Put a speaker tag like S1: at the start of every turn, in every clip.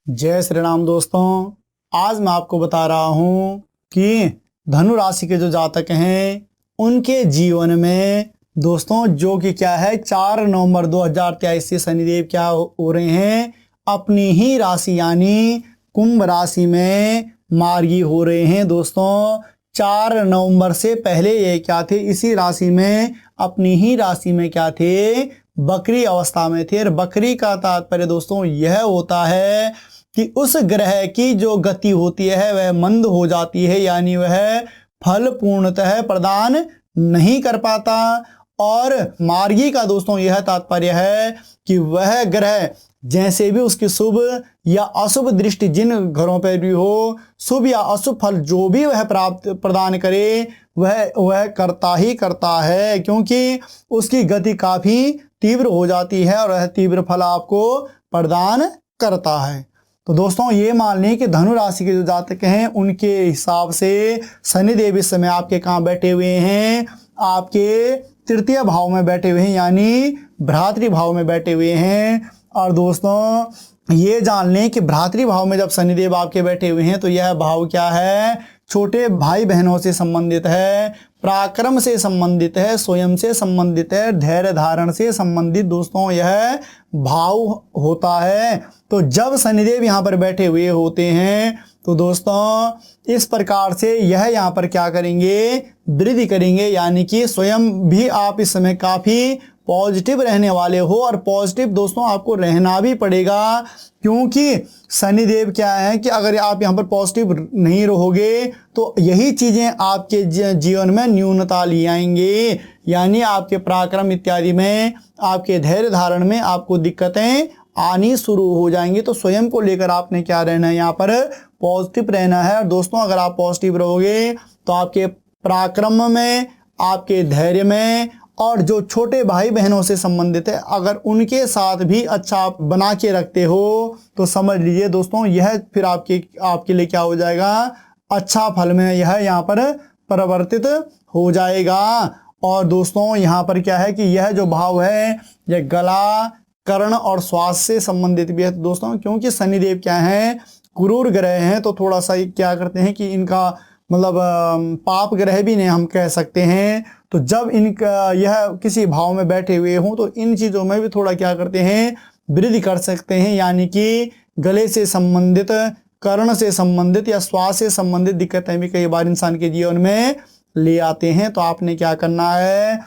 S1: जय श्री राम दोस्तों। आज मैं आपको बता रहा हूँ कि धनु राशि के जो जातक हैं उनके जीवन में दोस्तों जो कि क्या है 4 नवंबर 2023 से शनिदेव क्या हो रहे हैं, अपनी ही राशि यानी कुंभ राशि में मार्गी हो रहे हैं। दोस्तों 4 नवंबर से पहले ये क्या थे, इसी राशि में अपनी ही राशि में क्या थे, बकरी अवस्था में थे। और बकरी का तात्पर्य दोस्तों यह होता है कि उस ग्रह की जो गति होती है वह मंद हो जाती है, यानी वह फल पूर्णतः प्रदान नहीं कर पाता। और मार्गी का दोस्तों यह तात्पर्य है कि वह ग्रह जैसे भी उसकी शुभ या अशुभ दृष्टि जिन घरों पर भी हो, शुभ या अशुभ फल जो भी वह प्राप्त प्रदान करे वह करता ही करता है, क्योंकि उसकी गति काफी तीव्र हो जाती है और वह तीव्र फल आपको प्रदान करता है। तो दोस्तों ये मान लें कि धनु राशि के जो जातक हैं उनके हिसाब से शनिदेव इस समय आपके कहाँ बैठे हुए हैं, आपके तृतीय भाव में बैठे हुए हैं, यानी भ्रातृ भाव में बैठे हुए हैं। और दोस्तों ये जान लें कि भ्रातृ भाव में जब शनिदेव आपके बैठे हुए हैं तो यह भाव क्या है, छोटे भाई बहनों से संबंधित है, पराक्रम से संबंधित है, स्वयं से संबंधित है, धैर्य धारण से संबंधित दोस्तों यह भाव होता है। तो जब शनिदेव यहाँ पर बैठे हुए होते हैं तो दोस्तों इस प्रकार से यह यहाँ पर क्या करेंगे, वृद्धि करेंगे, यानी कि स्वयं भी आप इस समय काफी पॉजिटिव रहने वाले हो। और पॉजिटिव दोस्तों आपको रहना भी पड़ेगा, क्योंकि शनिदेव क्या है कि अगर आप यहाँ पर पॉजिटिव नहीं रहोगे तो यही चीजें आपके जीवन में न्यूनता ले आएंगे, यानी आपके पराक्रम इत्यादि में, आपके धैर्य धारण में आपको दिक्कतें आनी शुरू हो जाएंगी। तो स्वयं को लेकर आपने क्या रहना है, यहाँ पर पॉजिटिव रहना है। और दोस्तों अगर आप पॉजिटिव रहोगे तो आपके पराक्रम में, आपके धैर्य में, और जो छोटे भाई बहनों से संबंधित है अगर उनके साथ भी अच्छा आप बना के रखते हो तो समझ लीजिए दोस्तों यह फिर आपके लिए क्या हो जाएगा, अच्छा फल में यह यहाँ पर परिवर्तित हो जाएगा। और दोस्तों यहाँ पर क्या है कि यह जो भाव है यह गला, कर्ण और श्वास से संबंधित भी है दोस्तों, क्योंकि शनिदेव क्या है, क्रूर ग्रह हैं, तो थोड़ा सा क्या करते हैं कि इनका मतलब पाप ग्रह भी नहीं हम कह सकते हैं। तो जब इनका यह किसी भाव में बैठे हुए हों तो इन चीज़ों में भी थोड़ा क्या करते हैं, वृद्धि कर सकते हैं, यानी कि गले से संबंधित, कर्ण से संबंधित या श्वास से संबंधित दिक्कतें भी कई बार इंसान के जीवन में ले आते हैं। तो आपने क्या करना है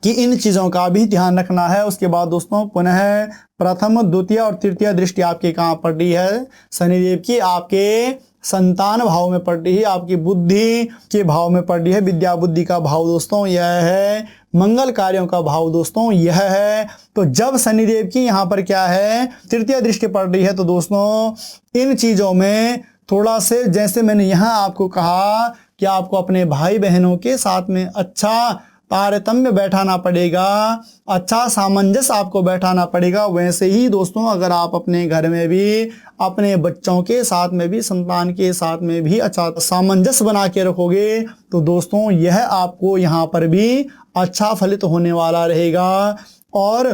S1: कि इन चीज़ों का भी ध्यान रखना है। उसके बाद दोस्तों पुनः प्रथम, द्वितीय और तृतीय दृष्टि आपके कहाँ पड़ रही है, शनिदेव की आपके संतान भाव में पड़ रही है, आपकी बुद्धि के भाव में पड़ रही है। विद्या बुद्धि का भाव दोस्तों यह है, मंगल कार्यों का भाव दोस्तों यह है। तो जब शनिदेव की यहाँ पर क्या है, तृतीय दृष्टि पड़ रही है तो दोस्तों इन चीज़ों में थोड़ा से, जैसे मैंने यहाँ आपको कहा कि आपको अपने भाई बहनों के साथ में अच्छा तारतम्य बैठाना पड़ेगा, अच्छा सामंजस्य आपको बैठाना पड़ेगा, वैसे ही दोस्तों अगर आप अपने घर में भी, अपने बच्चों के साथ में भी, संतान के साथ में भी अच्छा सामंजस्य बना के रखोगे तो दोस्तों यह आपको यहाँ पर भी अच्छा फलित होने वाला रहेगा। और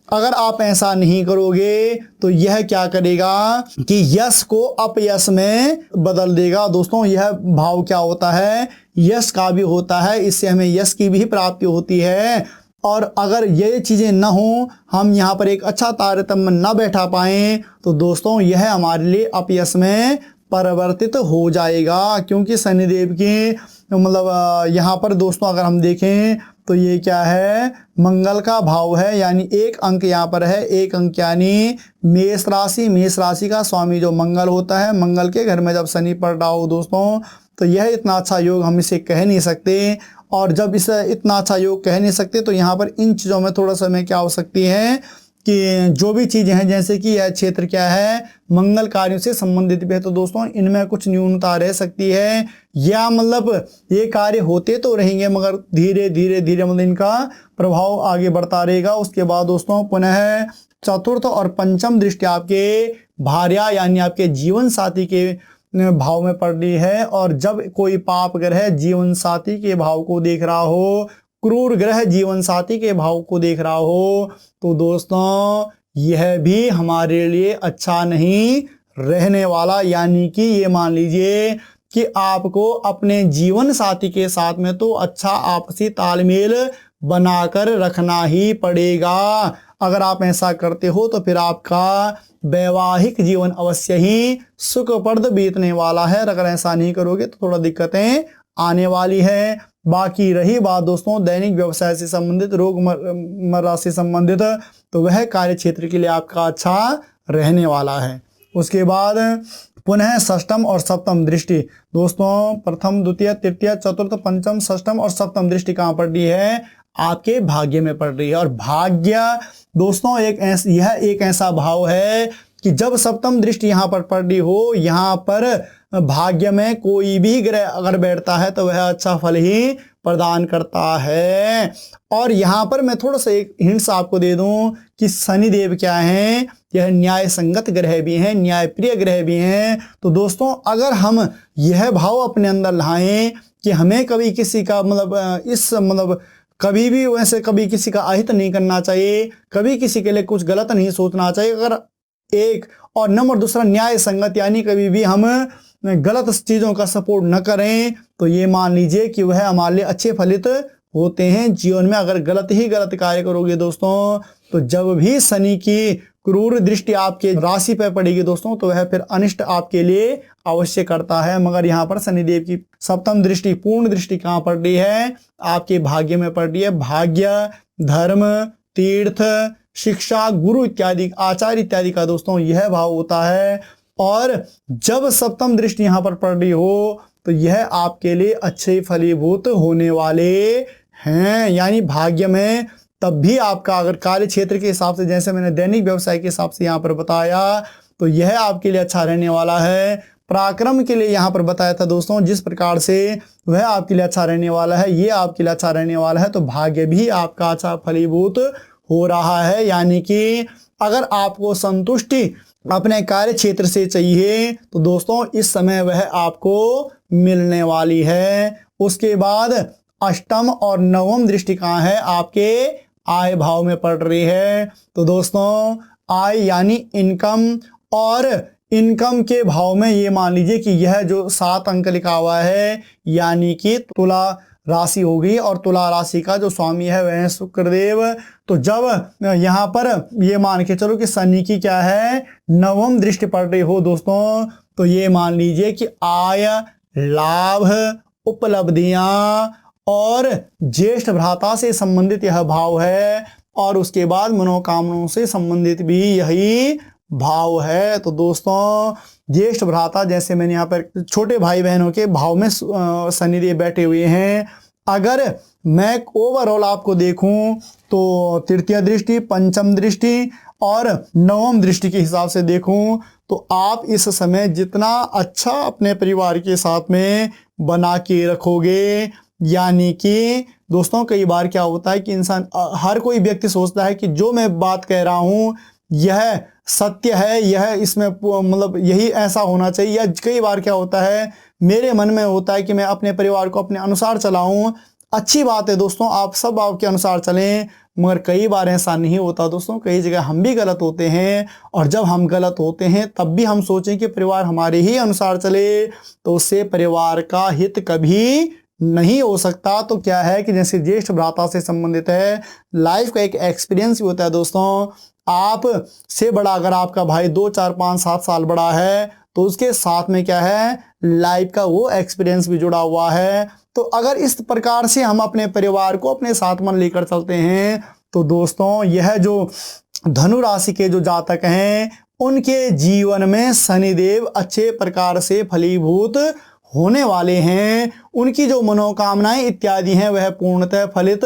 S1: अगर आप ऐसा नहीं करोगे तो यह क्या करेगा कि यश को अपयश में बदल देगा। दोस्तों यह भाव क्या होता है, यश का भी होता है, इससे हमें यश की भी प्राप्ति होती है। और अगर ये चीज़ें न हो, हम यहाँ पर एक अच्छा तारतम्य न बैठा पाएँ तो दोस्तों यह हमारे लिए अपयश में परिवर्तित हो जाएगा, क्योंकि शनिदेव की मतलब यहाँ पर दोस्तों अगर हम देखें तो ये क्या है, मंगल का भाव है, यानी एक अंक यहाँ पर है, एक अंक यानी मेष राशि, मेष राशि का स्वामी जो मंगल होता है, मंगल के घर में जब शनि पड़ रहा हो दोस्तों तो यह इतना अच्छा योग हम इसे कह नहीं सकते। और जब इसे इतना अच्छा योग कह नहीं सकते तो यहाँ पर इन चीज़ों में थोड़ा सा में क्या हो सकती है कि जो भी चीज़ें हैं, जैसे कि यह क्षेत्र क्या है, मंगल कार्यों से संबंधित भी है, तो दोस्तों इनमें कुछ न्यूनता रह सकती है, या मतलब ये कार्य होते तो रहेंगे मगर धीरे धीरे धीरे मतलब इनका प्रभाव आगे बढ़ता रहेगा। उसके बाद दोस्तों पुनः चतुर्थ और पंचम दृष्टि आपके भार्या यानी आपके जीवन साथी के भाव में पड़ रही है। और जब कोई पाप ग्रह जीवन साथी के भाव को देख रहा हो, क्रूर ग्रह जीवन साथी के भाव को देख रहा हो तो दोस्तों यह भी हमारे लिए अच्छा नहीं रहने वाला, यानी कि ये मान लीजिए कि आपको अपने जीवन साथी के साथ में तो अच्छा आपसी तालमेल बनाकर रखना ही पड़ेगा। अगर आप ऐसा करते हो तो फिर आपका वैवाहिक जीवन अवश्य ही सुखप्रद बीतने वाला है। अगर ऐसा नहीं करोगे तो थोड़ा दिक्कतें आने वाली है। बाकी रही बात दोस्तों दैनिक व्यवसाय से संबंधित, रोजमर्रा से संबंधित, तो वह कार्य क्षेत्र के लिए आपका अच्छा रहने वाला है। उसके बाद पुनः षष्टम और सप्तम दृष्टि। दोस्तों प्रथम, द्वितीय, तृतीय, चतुर्थ, पंचम, षष्टम और सप्तम दृष्टि कहाँ पड़ रही है? आपके भाग्य में पड़ रही है। और भाग्य दोस्तों यह एक ऐसा भाव है कि जब सप्तम दृष्टि यहाँ पर पड़ रही हो, यहाँ पर भाग्य में कोई भी ग्रह अगर बैठता है तो वह अच्छा फल ही प्रदान करता है। और यहाँ पर मैं थोड़ा सा एक हिंट्स आपको दे दूं कि शनिदेव क्या हैं? यह न्याय संगत ग्रह भी हैं, न्याय प्रिय ग्रह भी हैं। तो दोस्तों अगर हम यह भाव अपने अंदर लाएं कि हमें कभी किसी का कभी भी वैसे कभी किसी का अहित नहीं करना चाहिए, कभी किसी के लिए कुछ गलत नहीं सोचना चाहिए, अगर एक, और नंबर दूसरा न्याय संगत, यानी कभी भी हम गलत चीज़ों का सपोर्ट न करें, तो ये मान लीजिए कि वह हमारे लिए अच्छे फलित होते हैं जीवन में। अगर गलत ही गलत कार्य करोगे दोस्तों, तो जब भी शनि की क्रूर दृष्टि आपके राशि पर पड़ेगी दोस्तों, तो वह फिर अनिष्ट आपके लिए अवश्य करता है। मगर यहाँ पर शनिदेव की सप्तम दृष्टि, पूर्ण दृष्टि कहाँ पड़ रही है? आपके भाग्य में पड़ रही है। भाग्य, धर्म, तीर्थ, शिक्षा, गुरु इत्यादि, आचार्य इत्यादि का दोस्तों यह भाव होता है। और जब सप्तम दृष्टि यहाँ पर पड़ रही हो तो यह आपके लिए अच्छे फलीभूत होने वाले हैं। यानी भाग्य में तब भी आपका अगर कार्य क्षेत्र के हिसाब से, जैसे मैंने दैनिक व्यवसाय के हिसाब से यहाँ पर बताया, तो यह आपके लिए अच्छा रहने वाला है। पराक्रम के लिए यहाँ पर बताया था दोस्तों, जिस प्रकार से वह आपके लिए अच्छा रहने वाला है, ये आपके लिए अच्छा रहने वाला है। तो भाग्य भी आपका अच्छा फलीभूत हो रहा है। यानी कि अगर आपको संतुष्टि अपने कार्य क्षेत्र से चाहिए तो दोस्तों इस समय वह आपको मिलने वाली है। उसके बाद अष्टम और नवम दृष्टि कहाँ है? आपके आय भाव में पड़ रही है। तो दोस्तों आय यानी इनकम, और इनकम के भाव में ये मान लीजिए कि यह जो 7 अंक लिखा हुआ है, यानी कि तुला राशि होगी, और तुला राशि का जो स्वामी है वह है शुक्रदेव। तो जब यहाँ पर ये मान के चलो कि शनि की क्या है? नवम दृष्टि पड़ रही हो दोस्तों, तो ये मान लीजिए कि आय, लाभ, उपलब्धियां और ज्येष्ठ भ्राता से संबंधित यह भाव है। और उसके बाद मनोकामनाओं से संबंधित भी यही भाव है। तो दोस्तों ज्येष्ठ भ्राता, जैसे मैंने यहाँ पर छोटे भाई बहनों के भाव में शनिदेव बैठे हुए हैं। अगर मैं ओवरऑल आपको देखूं तो तृतीय दृष्टि, पंचम दृष्टि और नवम दृष्टि के हिसाब से देखूं तो आप इस समय जितना अच्छा अपने परिवार के साथ में बना के रखोगे, यानी कि दोस्तों कई बार क्या होता है कि इंसान, हर कोई व्यक्ति सोचता है कि जो मैं बात कह रहा हूँ यह सत्य है, यह इसमें यही ऐसा होना चाहिए। या कई बार क्या होता है मेरे मन में होता है कि मैं अपने परिवार को अपने अनुसार चलाऊं। अच्छी बात है दोस्तों, आप सब आपके अनुसार चलें, मगर कई बार ऐसा नहीं होता दोस्तों। कई जगह हम भी गलत होते हैं, और जब हम गलत होते हैं तब भी हम सोचें कि परिवार हमारे ही अनुसार चले, तो उससे परिवार का हित कभी नहीं हो सकता। तो क्या है कि जैसे ज्येष्ठ भ्राता से संबंधित है, लाइफ का एक एक्सपीरियंस भी होता है दोस्तों। आप से बड़ा अगर आपका भाई 2, 4, 5, 7 साल बड़ा है, तो उसके साथ में क्या है, लाइफ का वो एक्सपीरियंस भी जुड़ा हुआ है। तो अगर इस प्रकार से हम अपने परिवार को अपने साथ मन लेकर चलते हैं, तो दोस्तों यह जो धनु राशि के जो जातक हैं, उनके जीवन में शनिदेव अच्छे प्रकार से फलीभूत होने वाले हैं। उनकी जो मनोकामनाएं इत्यादि हैं वह पूर्णतः फलित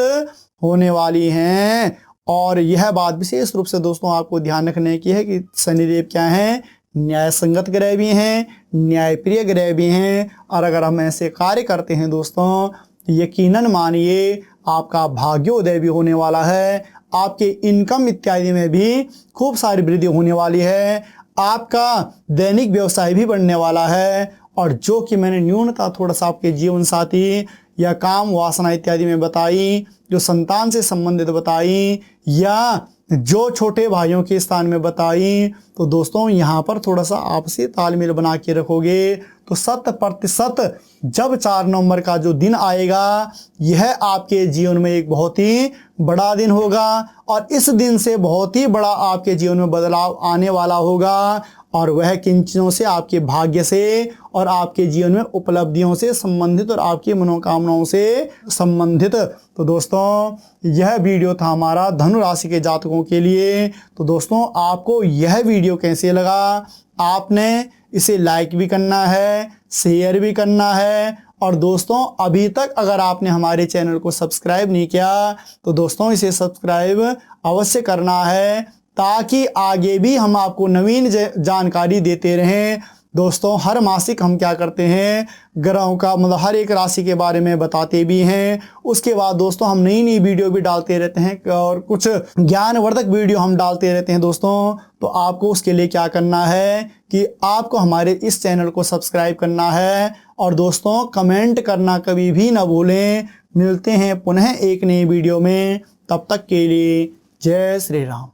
S1: होने वाली हैं। और यह बात विशेष रूप से दोस्तों आपको ध्यान रखने की है कि शनिदेव क्या हैं? न्याय संगत ग्रह भी हैं, न्याय प्रिय ग्रह भी हैं। और अगर हम ऐसे कार्य करते हैं दोस्तों, यकीनन मानिए आपका भाग्योदय भी होने वाला है, आपके इनकम इत्यादि में भी खूब सारी वृद्धि होने वाली है, आपका दैनिक व्यवसाय भी बढ़ने वाला है। और जो कि मैंने न्यूनता थोड़ा सा आपके जीवन साथी या काम वासना इत्यादि में बताई, जो संतान से संबंधित बताई, या जो छोटे भाइयों के स्थान में बताई। तो दोस्तों यहाँ पर थोड़ा सा आपसी तालमेल बना के रखोगे तो 100% जब 4 नवंबर का जो दिन आएगा यह आपके जीवन में एक बहुत ही बड़ा दिन होगा और इस दिन से बहुत ही बड़ा आपके जीवन में बदलाव आने वाला होगा और वह किन चीज़ों से, आपके भाग्य से और आपके जीवन में उपलब्धियों से संबंधित और आपकी मनोकामनाओं से संबंधित। तो दोस्तों यह वीडियो था हमारा धनु राशि के जातकों के लिए। तो दोस्तों आपको यह वीडियो कैसे लगा, आपने इसे लाइक भी करना है, शेयर भी करना है और दोस्तों अभी तक अगर आपने हमारे चैनल को सब्सक्राइब नहीं किया तो दोस्तों इसे सब्सक्राइब अवश्य करना है ताकि आगे भी हम आपको नवीन जानकारी देते रहें। दोस्तों हर मासिक हम क्या करते हैं, ग्रहों का मतलब हर एक राशि के बारे में बताते भी हैं। उसके बाद दोस्तों हम नई नई वीडियो भी डालते रहते हैं और कुछ ज्ञानवर्धक वीडियो हम डालते रहते हैं दोस्तों। तो आपको उसके लिए क्या करना है कि आपको हमारे इस चैनल को सब्सक्राइब करना है और दोस्तों कमेंट करना कभी भी ना भूलें। मिलते हैं पुनः एक नई वीडियो में, तब तक के लिए जय श्री राम।